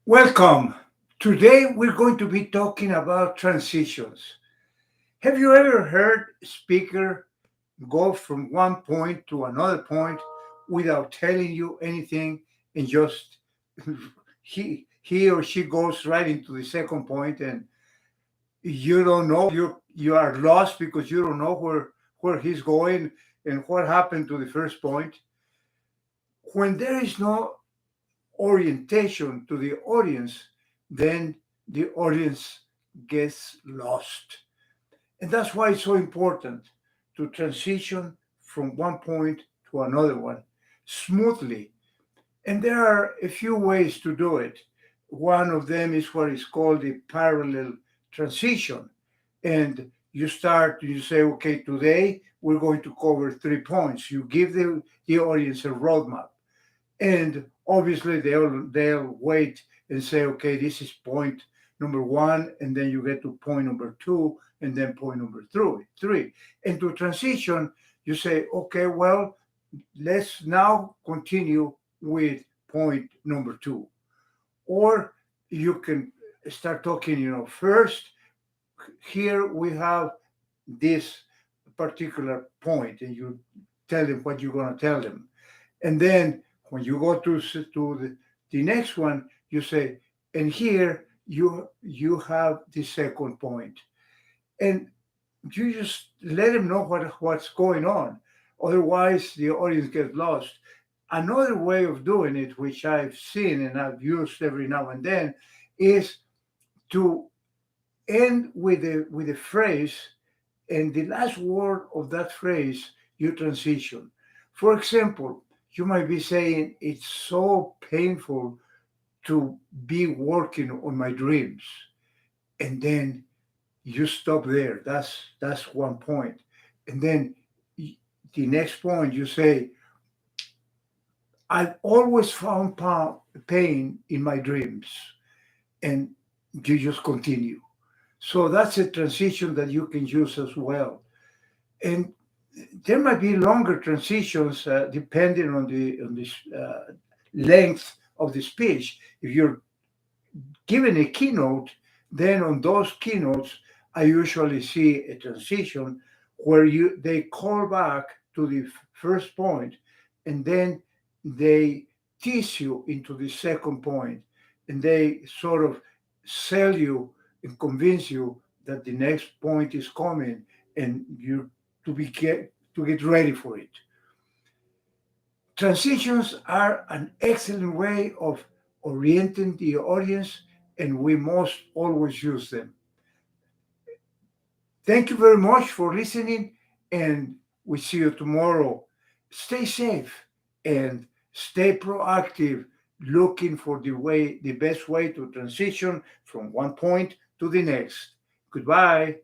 Welcome. Today we're going to be talking about transitions. Have you ever heard a speaker go from one point to another point without telling you anything and just he or she goes right into the second point and you don't know you are lost because you don't know where he's going and what happened to the first point. When there is no orientation to the audience, then the audience gets lost. And that's why it's so important to transition from one point to another one smoothly. And there are a few ways to do it. One of them is what is called the parallel transition. And you say, okay, today we're going to cover 3 points. You give the audience a roadmap, and obviously they'll wait and say, okay, this is point number one, and then you get to point number two, and then point number three. And to transition, you say, okay, well, let's now continue with point number two. Or you can start talking, first here we have this particular point, and you tell them what you're going to tell them. And then when you go to the next one, you say, and here you have the second point. And you just let them know what's going on. Otherwise, the audience gets lost. Another way of doing it, which I've seen and I've used every now and then, is to end with a phrase, and the last word of that phrase you transition. For example, you might be saying, it's so painful to be working on my dreams. And then you stop there. That's one point. And then the next point you say, I've always found pain in my dreams. And you just continue. So that's a transition that you can use as well. And there might be longer transitions depending on the length of the speech. If you're given a keynote, then on those keynotes, I usually see a transition where they call back to the first point, and then they tease you into the second point, and they sort of sell you and convince you that the next point is coming, and you to get ready for it. Transitions are an excellent way of orienting the audience, and we must always use them. Thank you very much for listening, and we see you tomorrow. Stay safe and stay proactive, looking for the best way to transition from one point to the next. Goodbye.